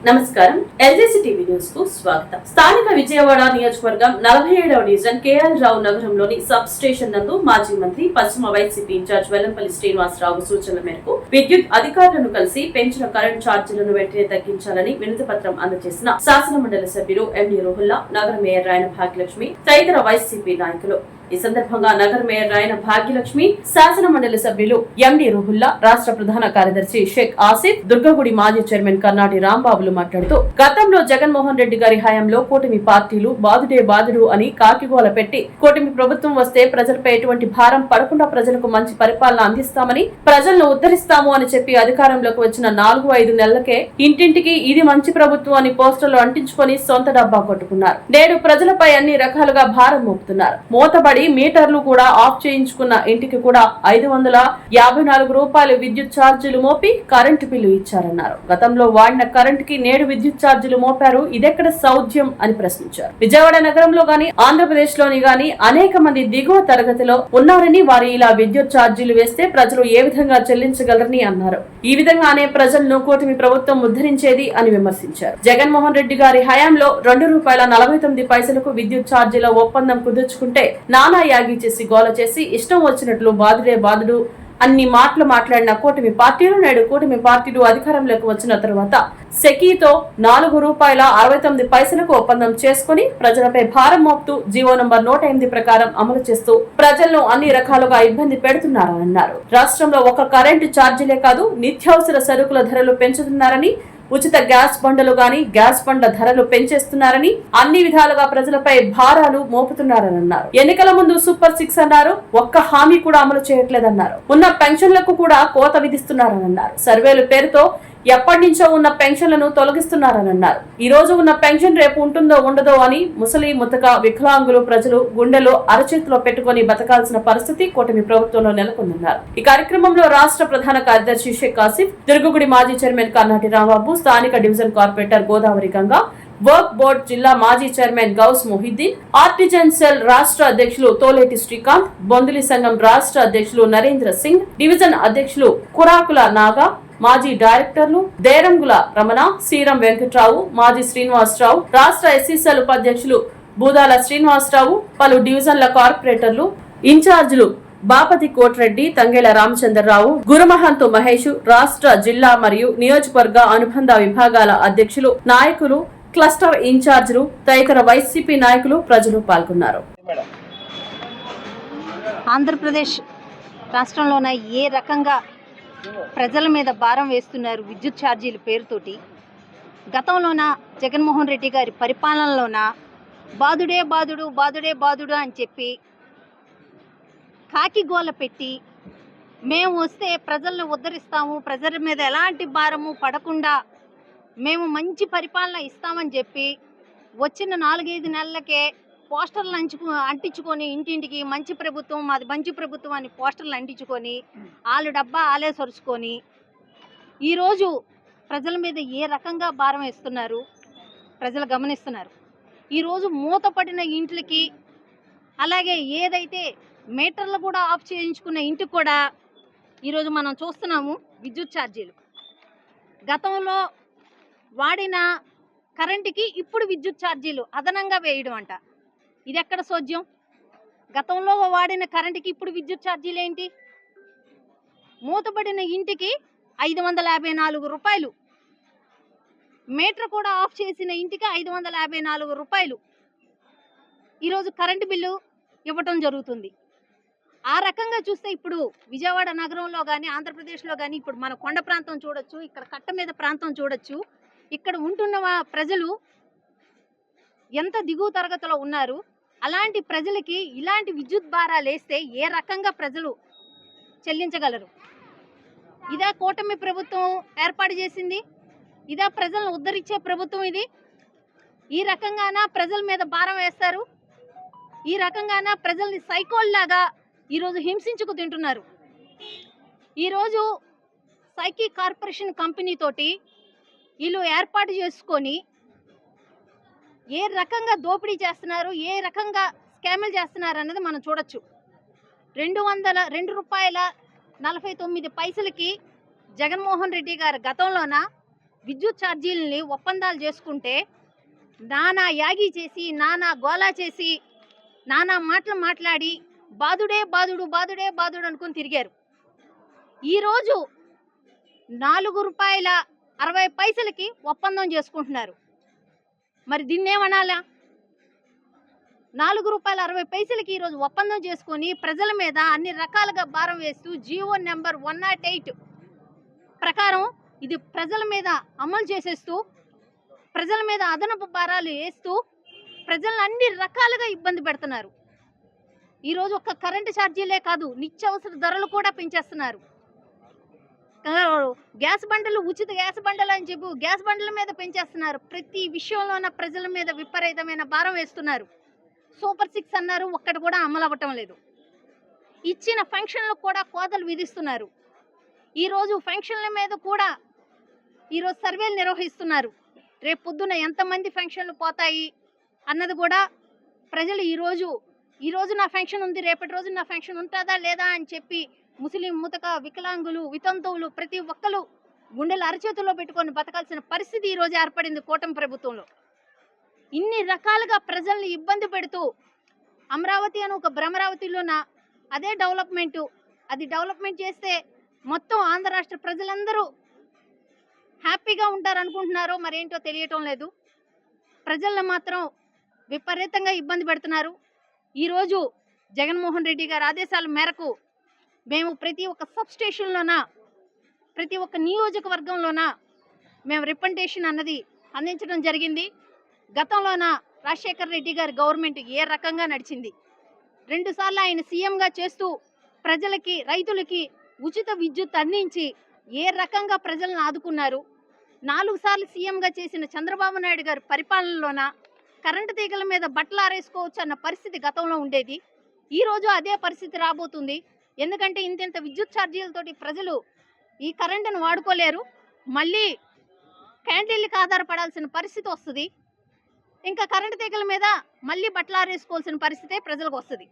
నమస్కారం. ఎల్జేసీ TV news కు స్వాగతం. స్థానిక విజయవాడ నియోజకవర్గం 47వ డివిజన్ కేఎల్ రావు నగరంలోని సబ్ స్టేషన్ నందు మాజీ మంత్రి పశ్చిమ వైసీపీ ఇన్ఛార్జ్ వెల్లంపల్లి శ్రీనివాసరావు సూచనల మేరకు విద్యుత్ అధికారులను కలిసి పెంచిన కరెంట్ ఛార్జీలను వెంటనే తగ్గించాలని వినతి పత్రం అందజేసిన శాసనమండలి సభ్యులు ఎండి రోహుల్లా, నగర మేయర్ రాయన భాగ్యలక్ష్మి తదితర వైసీపీ నాయకులు. ఈ సందర్భంగా నగర మేయర్ రాయన భాగ్యలక్ష్మి, శాసన మండలి సభ్యులు ఎండి రోహుల్లా, రాష్ట్ర ప్రధాన కార్యదర్శి షేక్ ఆసిఫ్, దుర్గగుడి మాజీ చైర్మన్ కర్నాటి రాంబాబులు మాట్లాడుతూ గతంలో జగన్మోహన్ రెడ్డి గారి హయాంలో కూటమి పార్టీలు బాదుడే బాదుడు అని కాకిగోల పెట్టి కూటమి ప్రభుత్వం వస్తే ప్రజలపై ఎటువంటి భారం పడకుండా ప్రజలకు మంచి పరిపాలన అందిస్తామని, ప్రజలను ఉద్ధరిస్తాము అని చెప్పి అధికారంలోకి వచ్చిన 4-5 నెలలకే ఇంటింటికి ఇది మంచి ప్రభుత్వం అని పోస్టర్లు అంటించుకొని సొంత డబ్బా కొట్టుకున్నారు. నేడు ప్రజలపై అన్ని రకాలుగా భారం మోపుతున్నారు. మూతబడి మీటర్లు కూడా ఆఫ్ చేయించుకున్న ఇంటికి కూడా 554 రూపాయలు విద్యుత్ ఛార్జీలు మోపి కరెంటు బిల్లు ఇచ్చారన్నారు. గతంలో వాడిన కరెంట్ కి నేడు విద్యుత్ ఛార్జీలు మోపారు, ఇదెక్కడ సౌధ్యం అని ప్రశ్నించారు. విజయవాడ నగరంలో గాని ఆంధ్రప్రదేశ్ లోని గాని అనేక మంది దిగువ తరగతిలో ఉన్నారని, వారు ఇలా విద్యుత్ ఛార్జీలు వేస్తే ప్రజలు ఏ విధంగా చెల్లించగలరని అన్నారు. ఈ విధంగానే ప్రజలను కూటమి ప్రభుత్వం ఉద్ధరించేది అని విమర్శించారు. జగన్మోహన్ రెడ్డి గారి హయాంలో ₹2.49 విద్యుత్ ఛార్జీల ఒప్పందం కుదుర్చుకుంటే నానా యాగి చేసి గోల చేసి ఇష్టం వచ్చినట్లు బాదుడే బాదుడు అన్ని మాటలు మాట్లాడిన కూటమి పార్టీలు నేడు కూటమి పార్టీలు అధికారంలోకి వచ్చిన తర్వాత సెకీతో ₹4.69 ఒప్పందం చేసుకుని ప్రజలపై భారం మోపుతూ జీవో నంబర్ 108 ప్రకారం అమలు చేస్తూ ప్రజలను అన్ని రకాలుగా ఇబ్బంది పెడుతున్నారని అన్నారు. రాష్ట్రంలో ఒక కరెంటు ఛార్జీలే కాదు, నిత్యావసర సరుకుల ధరలు పెంచుతున్నారని, ఉచిత గ్యాస్ బండలు గాని గ్యాస్ బండ్ల ధరలు పెంచేస్తున్నారని, అన్ని విధాలుగా ప్రజలపై భారాలు మోపుతున్నారని అన్నారు. ఎన్నికల ముందు సూపర్ 6 అన్నారు, ఒక్క హామీ కూడా అమలు చేయట్లేదన్నారు. ఉన్న పెన్షన్లకు కూడా కోత విధిస్తున్నారని అన్నారు. సర్వేలు పేరుతో ఎప్పటి నుంచో ఉన్న పెన్షన్లను తొలగిస్తున్నారని అన్నారు. ఈ రోజు ఉన్న పెన్షన్ రేపు ఉంటుందో ఉండదో అని ముసలి ముతక వికలాంగులు ప్రజలు గుండెలో అరచేతిలో పెట్టుకుని బతకాల్సిన పరిస్థితి కూటమి ప్రభుత్వంలో నెలకొందన్నారు. ఈ కార్యక్రమంలో రాష్ట్ర ప్రధాన కార్యదర్శి షేక్ ఆసిఫ్, దుర్గగుడి మాజీ చైర్మన్ కర్నాటి రాంబాబు, స్థానిక division corporator Godavari Ganga, work board జిల్లా మాజీ chairman Ghouse Mohiuddin, artisan cell రాష్ట్ర అధ్యక్షులు తోలేటి శ్రీకాంత్, బొందులి సంఘం రాష్ట్ర అధ్యక్షులు నరేంద్ర సింగ్, డివిజన్ అధ్యక్షులు కురాకుల నాగా, మాజీ డైరెక్టర్లు దేరంగుల రమణ, శ్రీరం వెంకట్రావు, మాజీ శ్రీనివాసరావు, రాష్ట్ర ఎస్సీసీఎల్ ఉపాధ్యక్షులు బూదాల శ్రీనివాసరావు, పలు డివిజన్ల కార్పొరేటర్లు, ఇన్ఛార్జీలు బాపతి కోట్రెడ్డి, తంగేల రామచంద్రరావు, గురుమహంతు మహేష్, రాష్ట్ర జిల్లా మరియు నియోజకవర్గ అనుబంధ విభాగాల అధ్యక్షులు, నాయకులు, క్లస్టర్ ఇన్ఛార్జీలు తదితర వైసీపీ నాయకులు, ప్రజలు పాల్గొన్నారు. ఆంధ్రప్రదేశ్ రాష్ట్రంలోన ఏ రకంగా ప్రజల మీద భారం వేస్తున్నారు విద్యుత్ ఛార్జీల పేరుతోటి, గతంలోన జగన్మోహన్ రెడ్డి గారి పరిపాలనలోన బాదుడే బాదుడు బాదుడే బాదుడు అని చెప్పి కాకిగోల పెట్టి మేము వస్తే ప్రజలను ఉద్ధరిస్తాము, ప్రజల మీద ఎలాంటి భారము పడకుండా మేము మంచి పరిపాలన ఇస్తామని చెప్పి వచ్చిన 4-5 నెలలకే పోస్టర్లు అంటించుకొని ఇంటింటికి మంచి ప్రభుత్వం, మాది మంచి ప్రభుత్వం అని పోస్టర్లు అంటించుకొని వాళ్ళు డబ్బా ఆలే సరుచుకొని ఈరోజు ప్రజల మీద ఏ రకంగా భారం వేస్తున్నారు ప్రజలు గమనిస్తున్నారు. ఈరోజు మూతపడిన ఇంట్లకి, అలాగే ఏదైతే మీటర్లు కూడా ఆఫ్ చేయించుకున్న ఇంటికి కూడా ఈరోజు మనం చూస్తున్నాము విద్యుత్ ఛార్జీలు. గతంలో వాడిన కరెంటుకి ఇప్పుడు విద్యుత్ ఛార్జీలు అదనంగా వేయడం అంట, ఇది ఎక్కడ సోద్యం? గతంలో వాడిన కరెంటుకి ఇప్పుడు విద్యుత్ ఛార్జీలు ఏంటి? మూతపడిన ఇంటికి 554 రూపాయలు, మీటర్ కూడా ఆఫ్ చేసిన ఇంటికి 554 రూపాయలు ఈరోజు కరెంటు బిల్లు ఇవ్వటం జరుగుతుంది. ఆ రకంగా చూస్తే ఇప్పుడు విజయవాడ నగరంలో కానీ ఆంధ్రప్రదేశ్లో కానీ ఇప్పుడు మన కొండ ప్రాంతం చూడొచ్చు, ఇక్కడ కట్ట మీద ప్రాంతం చూడొచ్చు, ఇక్కడ ఉంటున్న ప్రజలు ఎంత దిగువ తరగతిలో ఉన్నారు. అలాంటి ప్రజలకి ఇలాంటి విద్యుత్ భారాలు వేస్తే ఏ రకంగా ప్రజలు చెల్లించగలరు? ఇదే కూటమి ప్రభుత్వం ఏర్పాటు చేసింది, ఇదే ప్రజలను ఉద్ధరించే ప్రభుత్వం ఇది. ఈ రకంగాన ప్రజల మీద భారం వేస్తారు, ఈ రకంగాన ప్రజల్ని సైకోల్లాగా ఈరోజు హింసించుకు తింటున్నారు. ఈరోజు సైకీ కార్పొరేషన్ కంపెనీ తోటి వీళ్ళు ఏర్పాటు చేసుకొని ఏ రకంగా దోపిడీ చేస్తున్నారు, ఏ రకంగా స్కాములు చేస్తున్నారు అన్నది మనం చూడొచ్చు. ₹202.49 జగన్మోహన్ రెడ్డి గారు గతంలోన విద్యుత్ ఛార్జీలని ఒప్పందాలు చేసుకుంటే నానా యాగి చేసి, నానా గోలా చేసి, నానా మాటలు మాట్లాడి బాదుడే బాదుడు బాదుడే బాదుడు అనుకుని తిరిగారు. ఈరోజు ₹4.60 ఒప్పందం చేసుకుంటున్నారు. మరి దీన్నేమనాలా? ₹4.60 ఈరోజు ఒప్పందం చేసుకొని ప్రజల మీద అన్ని రకాలుగా భారం వేస్తూ జీవో నెంబర్ 108 ప్రకారం ఇది ప్రజల మీద అమలు చేసేస్తూ, ప్రజల మీద అదనపు భారాలు వేస్తూ ప్రజలను అన్ని రకాలుగా ఇబ్బంది పెడుతున్నారు. ఈరోజు ఒక్క కరెంటు ఛార్జీలే కాదు, నిత్యావసర ధరలు కూడా పెంచేస్తున్నారు. గ్యాస్ బండలు, ఉచిత గ్యాస్ బండలు అని చెప్పి గ్యాస్ బండల మీద పెంచేస్తున్నారు. ప్రతి విషయంలోన ప్రజల మీద విపరీతమైన భారం వేస్తున్నారు. సూపర్ 6 అన్నారు, ఒక్కటి కూడా అమలు అవ్వటం లేదు. ఇచ్చిన ఫంక్షన్లకు కూడా కోతలు విధిస్తున్నారు. ఈరోజు ఫంక్షన్ల మీద కూడా ఈరోజు సర్వేలు నిర్వహిస్తున్నారు. రేపు పొద్దున ఎంతమంది ఫంక్షన్లు పోతాయి అన్నది కూడా ప్రజలు ఈరోజు నా ఫంక్షన్ ఉంది, రేపటి రోజు నా ఫంక్షన్ ఉంటుందా లేదా అని చెప్పి ముస్లిం, ముతక, వికలాంగులు, వితంతువులు ప్రతి ఒక్కరు గుండెలు అరచేతుల్లో పెట్టుకొని బతకాల్సిన పరిస్థితి ఈరోజు ఏర్పడింది కూటమి ప్రభుత్వంలో. ఇన్ని రకాలుగా ప్రజల్ని ఇబ్బంది పెడుతూ అమరావతి అని ఒక భ్రమరావతిలోన అదే అది డెవలప్మెంట్ చేస్తే మొత్తం ఆంధ్ర రాష్ట్ర ప్రజలందరూ హ్యాపీగా ఉంటారనుకుంటున్నారో మరేంటో తెలియటం లేదు. ప్రజలను మాత్రం విపరీతంగా ఇబ్బంది పెడుతున్నారు. ఈరోజు జగన్మోహన్ రెడ్డి గారి ఆదేశాల మేరకు మేము ప్రతి ఒక్క సబ్స్టేషన్లోన, ప్రతి ఒక్క నియోజకవర్గంలోన మేము రిప్రజెంటేషన్ అన్నది అందించడం జరిగింది. గతంలోన రాజశేఖర రెడ్డి గారి గవర్నమెంట్ ఏ రకంగా నడిచింది, 2 సార్లు ఆయన సీఎంగా చేస్తూ ప్రజలకి, రైతులకి ఉచిత విద్యుత్ అందించి ఏ రకంగా ప్రజలను ఆదుకున్నారు, 4 సార్లు సీఎంగా చేసిన చంద్రబాబు నాయుడు గారి పరిపాలనలోన కరెంటు తీగల మీద బట్టలు ఆరేసుకోవచ్చు అన్న పరిస్థితి గతంలో ఉండేది. ఈరోజు అదే పరిస్థితి రాబోతుంది. ఎందుకంటే ఇంత విద్యుత్ ఛార్జీలతోటి ప్రజలు ఈ కరెంటును వాడుకోలేరు. మళ్ళీ క్యాంటీన్లకు ఆధారపడాల్సిన పరిస్థితి వస్తుంది. ఇంకా కరెంటు తీగల మీద మళ్ళీ బట్టలు ఆరేసుకోవాల్సిన పరిస్థితే ప్రజలకు వస్తుంది.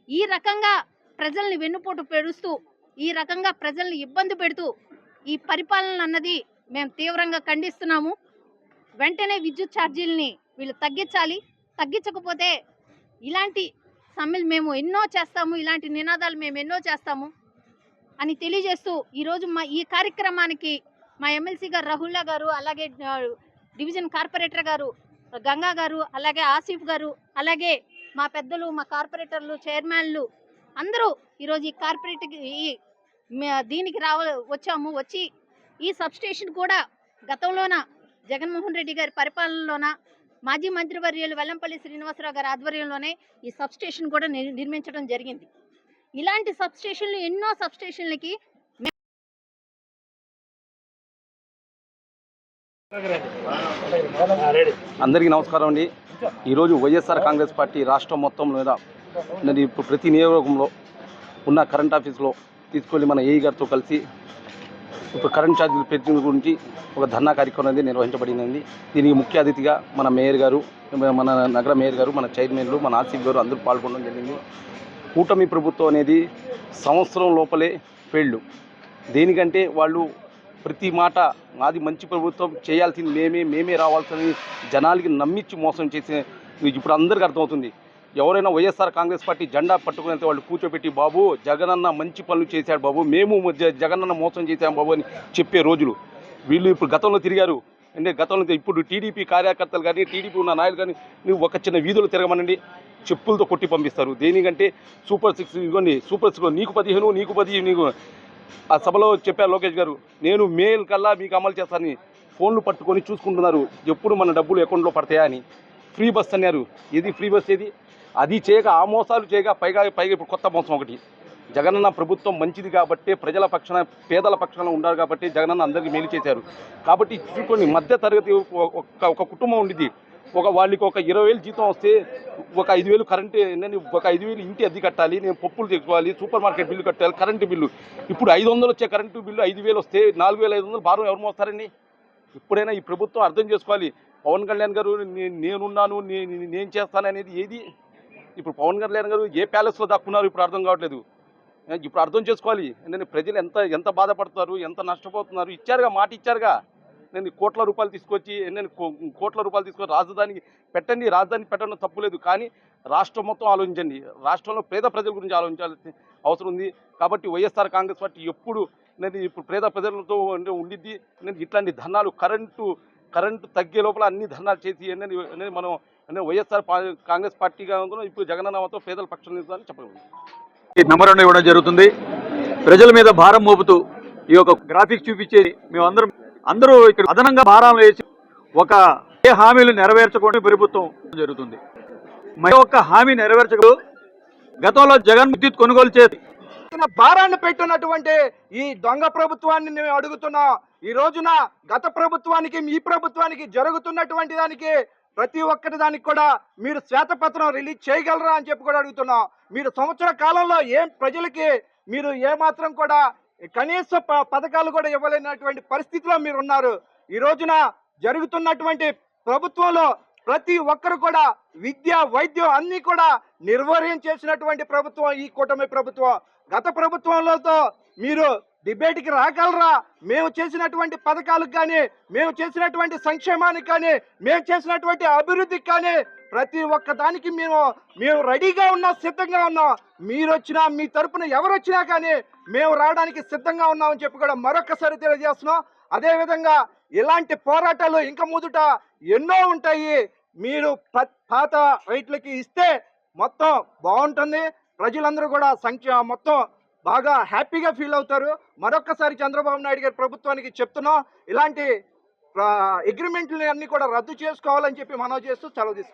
ఈ రకంగా ప్రజల్ని వెన్నుపోటు పెడుస్తూ, ఈ రకంగా ప్రజల్ని ఇబ్బంది పెడుతూ ఈ పరిపాలన అన్నది మేము తీవ్రంగా ఖండిస్తున్నాము. వెంటనే విద్యుత్ ఛార్జీలని వీళ్ళు తగ్గించాలి. తగ్గించకపోతే ఇలాంటి సమ్మెలు మేము ఎన్నో చేస్తాము, ఇలాంటి నినాదాలు మేము ఎన్నో చేస్తాము అని తెలియజేస్తూ ఈరోజు ఈ కార్యక్రమానికి మా ఎమ్మెల్సీ గారు రాహుల్లా గారు, అలాగే డివిజన్ కార్పొరేటర్ గారు గంగా గారు, అలాగే ఆసిఫ్ గారు, అలాగే మా పెద్దలు, మా కార్పొరేటర్లు, చైర్మన్లు అందరూ ఈరోజు ఈ దీనికి వచ్చి ఈ సబ్స్టేషన్ కూడా గతంలోన జగన్మోహన్ రెడ్డి గారి పరిపాలనలోన మాజీ మంత్రివర్యులు వెల్లంపల్లి శ్రీనివాసరావు గారి ఆధ్వర్యంలోనే ఈ సబ్స్టేషన్ కూడా నిర్మించడం జరిగింది. ఇలాంటి సబ్స్టేషన్లు ఎన్నో సబ్స్టేషన్లకి అందరికీ నమస్కారం అండి. ఈరోజు వైఎస్ఆర్ కాంగ్రెస్ పార్టీ రాష్ట్రం మొత్తం మీద ఇప్పుడు ప్రతి నియోజకవర్గంలో ఉన్న కరెంట్ ఆఫీస్లో తీసుకెళ్ళి మన ఏఈ గారితో కలిసి ఇప్పుడు కరెంట్ ఛార్జీలు పెంచిన గురించి ఒక ధర్నా కార్యక్రమం అనేది నిర్వహించబడింది. దీనికి ముఖ్య అతిథిగా మన మేయర్ గారు, మన నగర మేయర్ గారు, మన చైర్మన్లు, మన ఆసిఫ్ గారు అందరూ పాల్గొనడం జరిగింది. కూటమి ప్రభుత్వం అనేది సంవత్సరం లోపలే ఫెయిల్డ్. దేనికంటే వాళ్ళు ప్రతి మాట మాది మంచి ప్రభుత్వం, చేయాల్సింది మేమే రావాల్సింది జనాలకి నమ్మించి మోసం చేసే ఇప్పుడు అందరికీ అర్థమవుతుంది. ఎవరైనా వైఎస్ఆర్ కాంగ్రెస్ పార్టీ జెండా పట్టుకునేంత వాళ్ళు కూర్చోబెట్టి బాబు జగనన్న మంచి పనులు చేశాడు బాబు, మేము జగనన్న మోసం చేశాం బాబు అని చెప్పే రోజులు వీళ్ళు ఇప్పుడు గతంలో తిరిగారు. అంటే గతంలో ఇప్పుడు టీడీపీ కార్యకర్తలు కానీ, టీడీపీ ఉన్న నాయకులు కానీ నువ్వు ఒక చిన్న వీధులు తిరగమనండి, చెప్పులతో కొట్టి పంపిస్తారు. దేనికంటే సూపర్ 6 ఇవ్వండి, సూపర్ 6 నీకు 15 నీకు 10 నీకు. ఆ సభలో చెప్పారు లోకేష్ గారు, నేను మేల్ కల్లా మీకు అమలు చేస్తానని. ఫోన్లు పట్టుకొని చూసుకుంటున్నారు ఎప్పుడు మన డబ్బులు అకౌంట్లో పడతాయా అని. ఫ్రీ బస్ అన్నారు, ఏది ఫ్రీ బస్ ఏది? అది చేయక ఆ మోసాలు చేయక పైగా ఇప్పుడు కొత్త మోసం ఒకటి. జగనన్న ప్రభుత్వం మంచిది కాబట్టి, ప్రజల పక్షాన పేదల పక్షాన ఉండాలి కాబట్టి జగనన్న అందరికీ మేలు చేశారు. కాబట్టి చూసుకొని మధ్య తరగతి ఒక కుటుంబం ఉండిద్ది, వాళ్ళకి ఒక 20,000 జీతం వస్తే ఒక 5,000 కరెంటు, నేను ఒక 5,000 ఇంటి అద్దె కట్టాలి, నేను పప్పులు తెచ్చుకోవాలి, సూపర్ మార్కెట్ బిల్లు కట్టాలి, కరెంటు బిల్లు. ఇప్పుడు 500 వచ్చే కరెంటు బిల్లు 5,000 వస్తే 4,500 భారం ఎవరు మోస్తారండి? ఇప్పుడైనా ఈ ప్రభుత్వం అర్థం చేసుకోవాలి. పవన్ కళ్యాణ్ గారు నేనున్నాను నేను చేస్తాను అనేది ఏది? ఇప్పుడు పవన్ కళ్యాణ్ గారు ఏ ప్యాలెస్లో దాక్కున్నారు ఇప్పుడు అర్థం కావట్లేదు. ఇప్పుడు అర్థం చేసుకోవాలి. ఎందుకంటే ప్రజలు ఎంత బాధపడుతున్నారు, ఎంత నష్టపోతున్నారు. మాట ఇచ్చారుగా నేను కోట్ల రూపాయలు తీసుకొచ్చి కోట్ల రూపాయలు తీసుకొని రాజధానికి పెట్టండి, రాజధాని పెట్టడం తప్పులేదు, కానీ రాష్ట్రం మొత్తం ఆలోచించండి. రాష్ట్రంలో పేద ప్రజల గురించి ఆలోచించాల్సిన అవసరం ఉంది. కాబట్టి వైఎస్ఆర్ కాంగ్రెస్ పార్టీ ఎప్పుడు ఇప్పుడు పేద ప్రజలతో ఉండిద్ది. ఇట్లాంటి ధర్నాలు కరెంటు తగ్గే లోపల అన్ని ధర్నాలు చేసి మనం వైఎస్ఆర్ కాంగ్రెస్ పార్టీగా ఇప్పుడు జగనన్నతో పేదల పక్షం అని చెప్పగలను. మెమోరాండం ఇవ్వడం జరుగుతుంది. ప్రజల మీద భారం మోపుతూ ఈ యొక్క గ్రాఫిక్స్ చూపించేది అందరూ ఇక్కడ అదనంగా భారాలు వేసి ఒక ఏ హామీలు నెరవేర్చకుండా ప్రభుత్వం జరుగుతుంది. మరి ఒక్క హామీ నెరవేర్చకు గతంలో జగన్ విద్యుత్ కొనుగోలు చేసి భారాన్ని పెట్టున్నటువంటి ఈ దొంగ ప్రభుత్వాన్ని మేము అడుగుతున్నాం. ఈ రోజున గత ప్రభుత్వానికి ఈ ప్రభుత్వానికి జరుగుతున్నటువంటి దానికి ప్రతి ఒక్కటి దానికి కూడా మీరు శ్వేతపత్రం రిలీజ్ చేయగలరా అని చెప్పి కూడా అడుగుతున్నాం. మీరు సంవత్సర కాలంలో ప్రజలకి మీరు ఏమాత్రం కూడా కనీస పథకాలు కూడా ఇవ్వలేనటువంటి పరిస్థితిలో మీరు ఉన్నారు. ఈ రోజున జరుగుతున్నటువంటి ప్రభుత్వంలో ప్రతి ఒక్కరు కూడా విద్య, వైద్యం అన్ని కూడా నిర్వహణ చేసినటువంటి ప్రభుత్వం ఈ కూటమి ప్రభుత్వం. గత ప్రభుత్వంలో మీరు డిబేట్కి రాగలరా? మేము చేసినటువంటి పథకాలకు కానీ, మేము చేసినటువంటి సంక్షేమానికి కానీ, మేము చేసినటువంటి అభివృద్ధికి కానీ ప్రతి ఒక్క దానికి మేము రెడీగా ఉన్నాం, సిద్ధంగా ఉన్నాం. మీరు వచ్చినా, మీ తరపున ఎవరు వచ్చినా కానీ మేము రావడానికి సిద్ధంగా ఉన్నామని చెప్పి కూడా మరొకసారి తెలియజేస్తున్నాం. అదేవిధంగా ఇలాంటి పోరాటాలు ఇంకా ముందుట ఎన్నో ఉంటాయి. మీరు పాత రైట్లకి ఇస్తే మొత్తం బాగుంటుంది. ప్రజలందరూ కూడా మొత్తం బాగా హ్యాపీగా ఫీల్ అవుతారు. మరొక్కసారి చంద్రబాబు నాయుడు గారి ప్రభుత్వానికి చెప్తున్నాం, ఇలాంటి అగ్రిమెంట్లని అన్ని కూడా రద్దు చేసుకోవాలని చెప్పి మనవి చేస్తూ సెలవు తీసుకుంటాం.